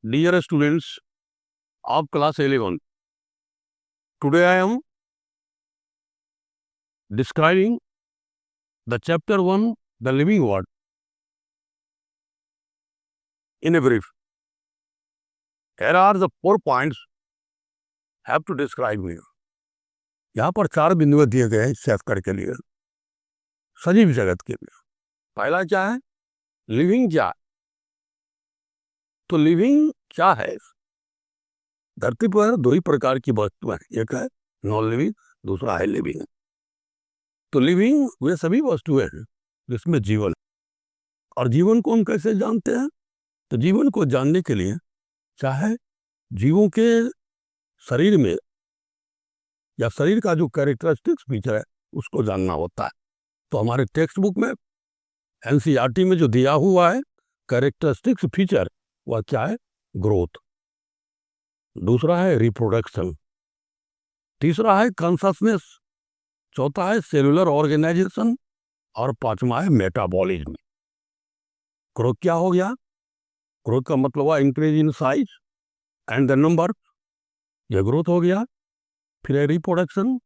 Dear students of class 11, today I am describing the chapter 1, the living word, in a brief. Here are the 4 points have to describe here. यहाँ पर 4 बिंदु दिए गए हैं इस chapter के लिए, सजीव जगत के लिए। पहला क्या है? लिविंग क्या है? तो लिविंग क्या है? धरती पर 2 ही प्रकार की वस्तुएं हैं, एक है नॉन लिविंग, दूसरा है लिविंग। तो लिविंग वे सभी वस्तुएं हैं जिसमें जीवन, और जीवन को हम कैसे जानते हैं? तो जीवन को जानने के लिए चाहे जीवों के शरीर में या शरीर का जो कैरेक्टरिस्टिक्स फीचर है उसको जानना होता है। तो हमारे टेक्स्ट बुक में एनसीईआरटी में जो दिया हुआ है कैरेक्टरिस्टिक्स फीचर, वह क्या है? ग्रोथ। दूसरा है रिप्रोडक्शन, तीसरा है कॉन्शसनेस, चौथा है सेलुलर ऑर्गेनाइजेशन, और पांचवा है मेटाबॉलिज्म। ग्रोथ क्या हो गया? ग्रोथ का मतलब हुआ increase in size and the number, यह ग्रोथ हो गया। फिर है reproduction,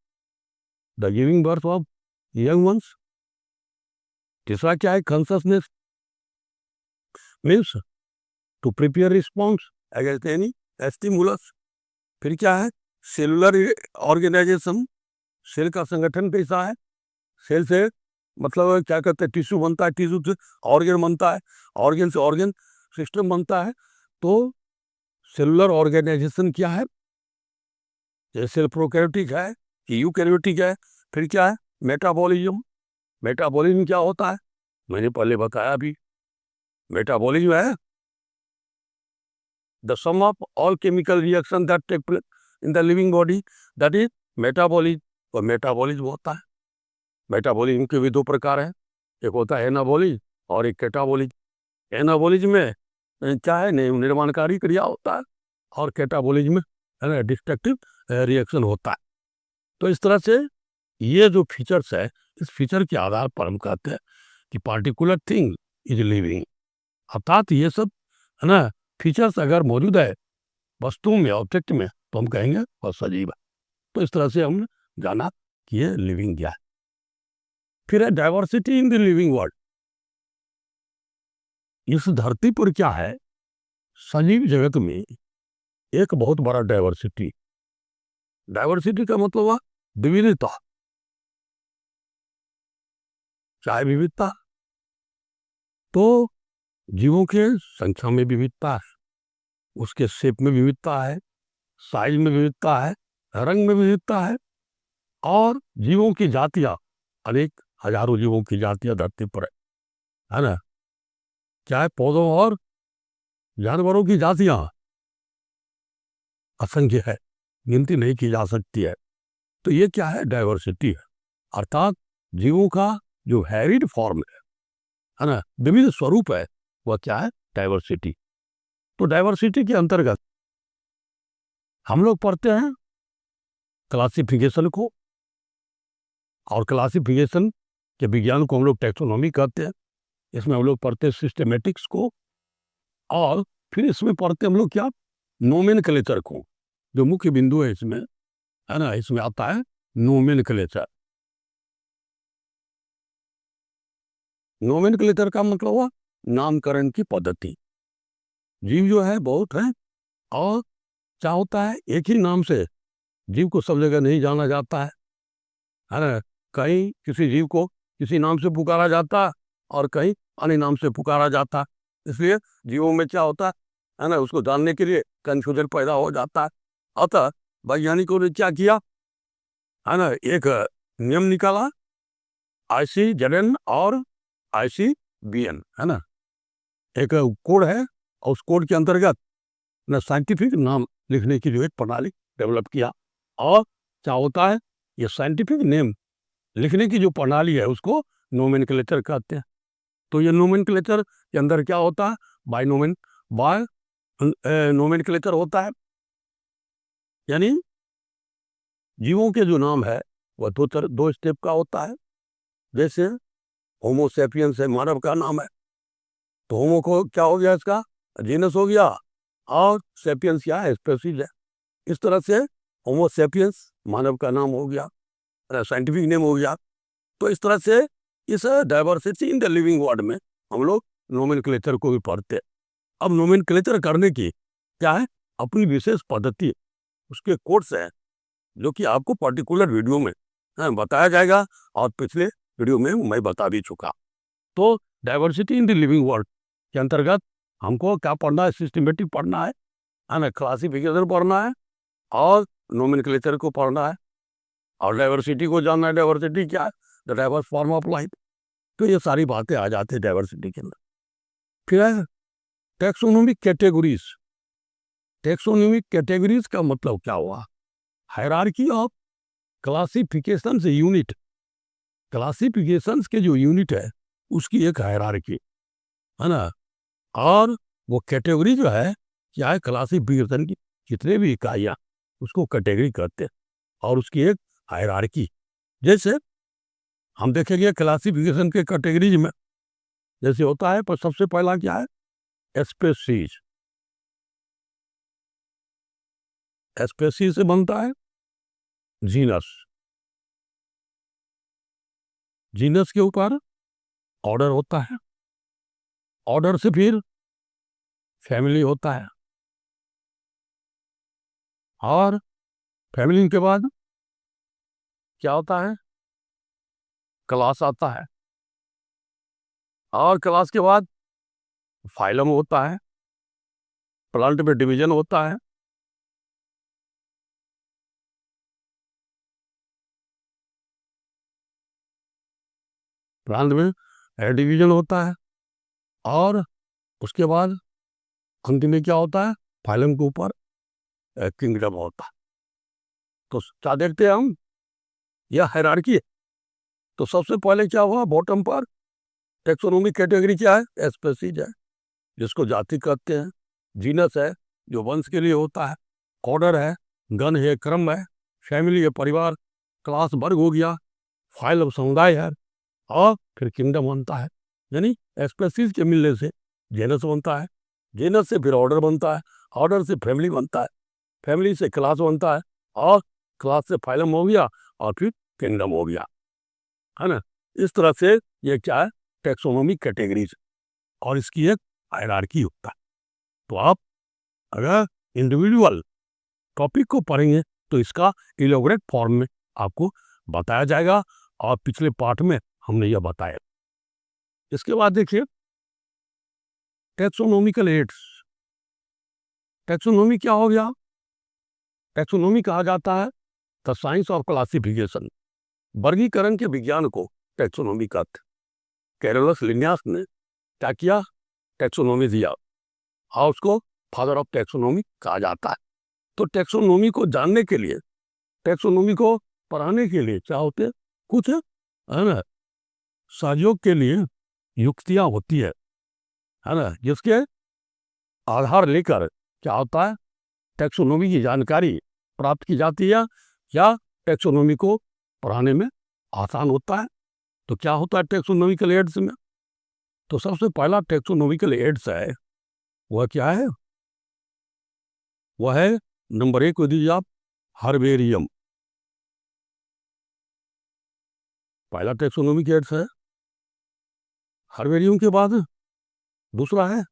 the giving birth of young ones. तीसरा क्या है? Consciousness, means to prepare response against any stimulus. फिर क्या है? सेलुलर ऑर्गेनाइजेशन, सेल का संगठन कैसा है? सेल से मतलब क्या कहते हैं? टिश्यू बनता है, टिश्यू से ऑर्गन बनता है, ऑर्गन से ऑर्गन सिस्टम बनता है। तो सेलुलर ऑर्गेनाइजेशन क्या है? सेल प्रोकैरियोटिक है कि यूकैरियोटिक है। फिर क्या है? मेटाबॉलिज्म। मेटाबॉलिज्म क्या होता है? मैंने पहले बताया अभी। मेटाबॉलिज्म है the sum of all chemical reaction that take place in the living body, that is metabolism. और मेटाबॉलिज्म होता है, मेटाबॉलिज्म के भी 2 प्रकार हैं, एक होता है एनाबॉलिज्म और एक कैटाबॉलिज्म। एनाबॉलिज्म में क्या है? निर्माणकारी क्रिया होता है, और कैटाबॉलिज्म में है ना डिस्ट्रक्टिव रिएक्शन होता है। तो इस तरह से ये जो फीचर्स है, इस फीचर के आधार पर हम कहते हैं कि पार्टिकुलर थिंग इज लिविंग। अर्थात ये सब है ना फीचर्स अगर मौजूद है वस्तु में, ऑब्जेक्ट में, तो हम कहेंगे वह सजीव है। तो इस तरह से हमने जाना कि ये लिविंग क्या है। फिर है diversity in the living world. इस धरती पर क्या है? सजीव जगत में एक बहुत बड़ा डाइवर्सिटी। डाइवर्सिटी का मतलब हुआ विविधता। चाहे विविधता, तो जीवों के संख्या में विविधता है, उसके शेप में विविधता है, साइज में विविधता है, रंग में विविधता है, और जीवों की जातियां, अनेक हजारों जीवों की जातियां धरती पर है ना। चाहे पौधों और जानवरों की जातियां असंख्य है, गिनती नहीं की जा सकती है। तो ये क्या है? डाइवर्सिटी है। अर्थात जीवों का जो हैरिड फॉर्म है ना, विविध स्वरूप है, वह क्या है? डाइवर्सिटी। तो डाइवर्सिटी के अंतर्गत हम लोग पढ़ते हैं क्लासिफिकेशन को, और क्लासिफिकेशन के विज्ञान को हम लोग टैक्सोनॉमी कहते हैं। इसमें हम लोग पढ़ते हैं सिस्टेमेटिक्स को, और फिर इसमें पढ़ते हम लोग क्या? नोमेनक्लेचर को। जो मुख्य बिंदु है इसमें है ना, इसमें आता है नोमेनक्लेचर। नोमेनक्लेचर का मतलब हुआ नामकरण की पद्धति। जीव जो है बहुत है, और क्या होता है? एक ही नाम से जीव को सब जगह नहीं जाना जाता है ना। कहीं किसी जीव को किसी नाम से पुकारा जाता है, और कहीं अन्य नाम से पुकारा जाता है। इसलिए जीवों में क्या होता है ना, उसको जानने के लिए कंफ्यूजन पैदा हो जाता है। अतः वैज्ञानिकों ने क्या किया है ना, एक नियम निकाला, ICZN और ICBN है ना, एक कोड है, और उस कोड के अंतर्गत ना साइंटिफिक नाम लिखने की जो एक प्रणाली डेवलप किया। और क्या होता है? ये साइंटिफिक नेम लिखने की जो प्रणाली है उसको नोमेनक्लेचर कहते हैं। तो ये नोमेनक्लेचर के अंदर क्या होता है? बाय नोमेनक्लेचर होता है, यानी जीवों के जो नाम है वह 2 स्टेप का होता है। जैसे होमो सेपियंस है, मानव का नाम है, तो होमो को क्या हो गया? इसका जीनस हो गया, और सेपियंस क्या है, स्पेसीज है। इस तरह से होमो सेपियंस मानव का नाम हो गया, साइंटिफिक नेम हो गया। तो इस तरह से इस diversity in the living world में हम लोग नोमेनक्लेचर को भी पढ़ते हैं। अब नोमेनक्लेचर करने की क्या है, अपनी विशेष पद्धति, उसके कोर्स है, जो कि आपको पर्टिकुलर वीडियो में बताया जाएगा, और पिछले वीडियो में मैं बता भी चुका। तो diversity in the living world के अंतर्गत हमको क्या पढ़ना है, सिस्टमेटिक पढ़ना है ना, क्लासिफिकेशन पढ़ना है, और नोमेनक्लेचर को पढ़ना है, और डाइवर्सिटी को जानना है। डाइवर्सिटी क्या है, the diverse form of life. तो ये सारी बातें आ जाती है डाइवर्सिटी के अंदर। फिर है टैक्सोनॉमिक कैटेगरीज। टैक्सोनॉमिक कैटेगरीज का मतलब क्या हुआ, हायरार्की ऑफ क्लासिफिकेशन से यूनिट, क्लासिफिकेशंस के जो यूनिट है उसकी एक हायरार्की है ना, और वो कैटेगरी जो है क्या है, क्लासिफिकेशन की जितने भी इकाइयाँ उसको कैटेगरी कहते हैं, और उसकी एक हायरार्की। जैसे हम देखेंगे क्लासिफिकेशन के कैटेगरीज में जैसे होता है, पर सबसे पहला क्या है, स्पेसीज। स्पेसीज से बनता है जीनस, जीनस के ऊपर ऑर्डर होता है, ऑर्डर से फिर फैमिली होता है, और फैमिली के बाद क्या होता है, क्लास आता है, और क्लास के बाद फाइलम होता है, प्लांट में डिवीजन होता है, प्लांट में डिवीजन होता है, और उसके बाद अंत में क्या होता है, फाइलम के ऊपर किंगडम होता है। तो क्या देखते हैं हम, यह हायरार्की है। तो सबसे पहले क्या हुआ, बॉटम पर टेक्सोनोमिक कैटेगरी क्या है, स्पेसीज है, जिसको जाति कहते हैं, जीनस है जो वंश के लिए होता है, ऑर्डर है, गण है, क्रम है, फैमिली है, परिवार, क्लास वर्ग हो गया, फाइल अब समुदाय है, और फिर किंगडम बनता है। यानी स्पेसीज के मिलने से जेनस बनता है, जेनस से फिर ऑर्डर बनता है, ऑर्डर से फैमिली बनता है, फैमिली से क्लास बनता है, और क्लास से फाइलम हो गया, और फिर किंगडम हो गया, है ना। इस तरह से ये क्या है, टेक्सोनोमिक कैटेगरीज, और इसकी एक हायरार्की होता है। तो आप अगर इंडिविजुअल टॉपिक को पढ़ेंगे तो इसका इलेबोरेट फॉर्म में आपको बताया जाएगा, और पिछले पार्ट में हमने यह बताया। इसके बाद देखिए टैक्सोनॉमिकल एड्स। टैक्सोनॉमी क्या हो गया, टैक्सोनॉमी कहा जाता है द साइंस ऑफ क्लासिफिकेशन, वर्गीकरण के विज्ञान को टैक्सोनॉमी कहते हैं। कैरोलस लिन्यास ने क्या किया, टैक्सोनॉमी दिया, और उसको फादर ऑफ टैक्सोनॉमी कहा जाता है। तो टैक्सोनॉमी को जानने के लिए, टैक्सोनॉमी को पढ़ाने के लिए क्या होते हैं, कुछ है ना सहयोग के लिए युक्तियां होती है ना, जिसके आधार लेकर क्या होता है, टैक्सोनॉमी की जानकारी प्राप्त की जाती है, या टैक्सोनॉमी को पढ़ाने में आसान होता है। तो क्या होता है टैक्सोनॉमिकल एड्स में, तो सबसे पहला टैक्सोनॉमिकल एड्स है, वह क्या है, वह है नंबर 1 को दीजिए आप, हर्बेरियम। पहला टैक्सोनॉमिक एड्स है हर्बेरियम, के बाद दूसरा है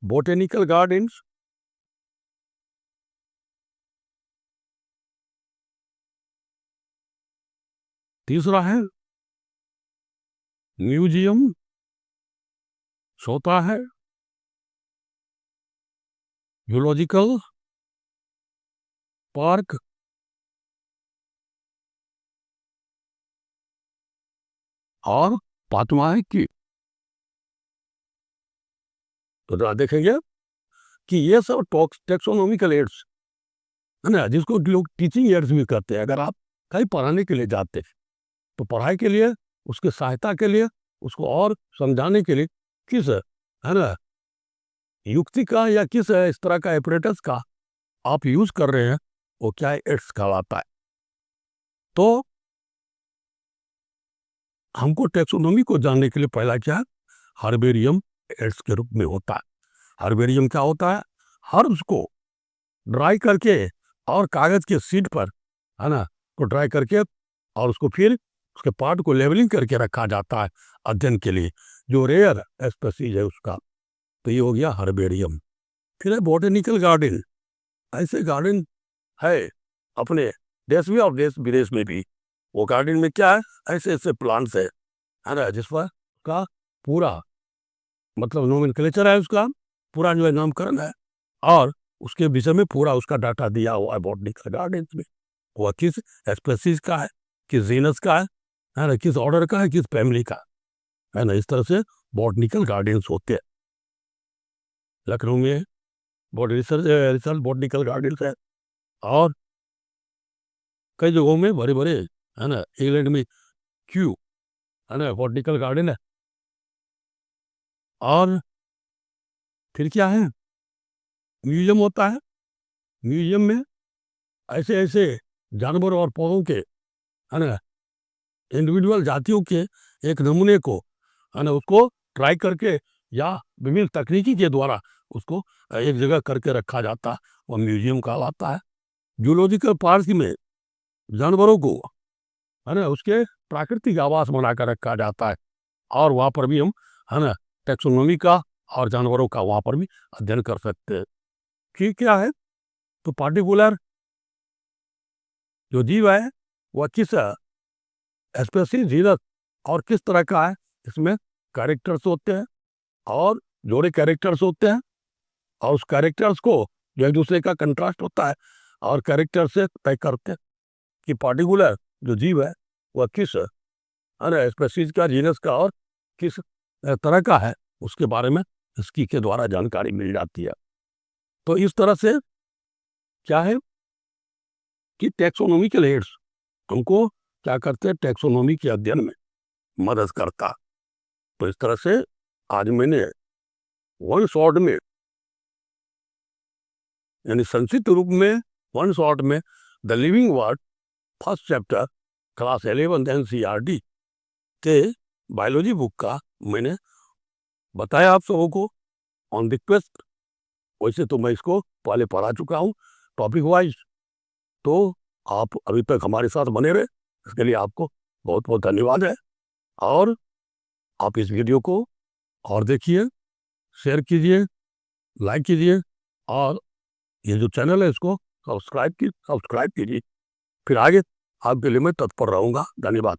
बोटेनिकल गार्डन्स, तीसरा है म्यूजियम, चौथा है जूलॉजिकल पार्क, और पांचवा है की। तो देखेंगे कि ये सब टैक्सोनॉमिकल एड्स है ना, जिसको लोग टीचिंग एड्स भी कहते हैं। अगर आप कहीं पढ़ाने के लिए जाते हैं तो पढ़ाई के लिए, उसके सहायता के लिए, उसको और समझाने के लिए किस है ना युक्ति का या किस इस तरह का एपरेटस का आप यूज कर रहे हैं, वो क्या है, एड्स कहलाता है। तो हमको टैक्सोनॉमी को जानने के लिए पहला क्या है, हर्बेरियम एड्स के रूप में होता है। हर्बेरियम क्या होता है, हर्ब्स को ड्राई करके और कागज के शीट पर, है ना, को ड्राई करके और उसको फिर उसके पार्ट को लेवलिंग करके रखा जाता है अध्ययन के लिए, जो रेयर स्पीसीज है उसका। तो ये हो गया हर्बेरियम। फिर है बॉटेनिकल गार्डन। ऐसे गार्डन है अपने देश में और देश विदेश में भी। वो गार्डन में क्या है, ऐसे ऐसे प्लांट्स है ना, जिस पर का पूरा मतलब नोमेनक्लेचर है, उसका पूरा जो है नामकरण है, और उसके विषय में पूरा उसका डाटा दिया हुआ है बॉटनिकल गार्डन में। वह किस स्पेसीज का है, किस जीनस का है ना, किस ऑर्डर का है, किस फैमिली का है ना। इस तरह से बॉटनिकल गार्डन्स होते हैं। लखनऊ में रिसर्च बॉटनिकल गार्डन्स है, और कई जगहों में बड़े बड़े, है ना, इंग्लैंड में क्यू, है ना, बॉटनिकल गार्डन है। और फिर क्या है, म्यूजियम होता है। म्यूजियम में ऐसे ऐसे जानवर और पौधों के, है ना, इंडिविजुअल जातियों के एक नमूने को, है ना, उसको ट्राई करके या विभिन्न तकनीकी के द्वारा उसको एक जगह करके रखा जाता है, वो म्यूजियम कहलाता है। जूलॉजिकल पार्क में जानवरों को, है ना, उसके प्राकृतिक आवास बनाकर रखा जाता है, और वहाँ पर भी हम, है ना, टेक्सोनोमी का और जानवरों का वहाँ पर भी अध्ययन कर सकते हैं। ठीक क्या है, तो पार्टिकुलर जो जीव है वह किस स्पेसीज जीनस और किस तरह का है, इसमें कैरेक्टर्स होते हैं और जोड़े कैरेक्टर्स होते हैं, और उस कैरेक्टर्स को जो एक दूसरे का कंट्रास्ट होता है और कैरेक्टर से तय करते हैं कि पार्टिकुलर जो जीव है वह किस, है ना, स्पेसीज का, जीनस का और किस तरह का है, उसके बारे में इसकी के द्वारा जानकारी मिल जाती है। तो इस तरह से क्या है कि टैक्सोनॉमिकल एड्स हमको क्या करते हैं, टैक्सोनॉमी के अध्ययन में मदद करता। तो इस तरह से आज मैंने वन शॉट में, यानी संक्षिप्त रूप में, वन शॉट में the living word first chapter class 11 NCERT के बायोलॉजी बुक का मैंने बताया आप सबों को ऑन रिक्वेस्ट। वैसे तो मैं इसको पहले पढ़ा चुका हूँ टॉपिक वाइज। तो आप अभी तक हमारे साथ बने रहे, इसके लिए आपको बहुत बहुत धन्यवाद है। और आप इस वीडियो को और देखिए, शेयर कीजिए, लाइक कीजिए, और ये जो चैनल है इसको सब्सक्राइब कीजिए। फिर आगे आपके लिए मैं तत्पर रहूँगा। धन्यवाद।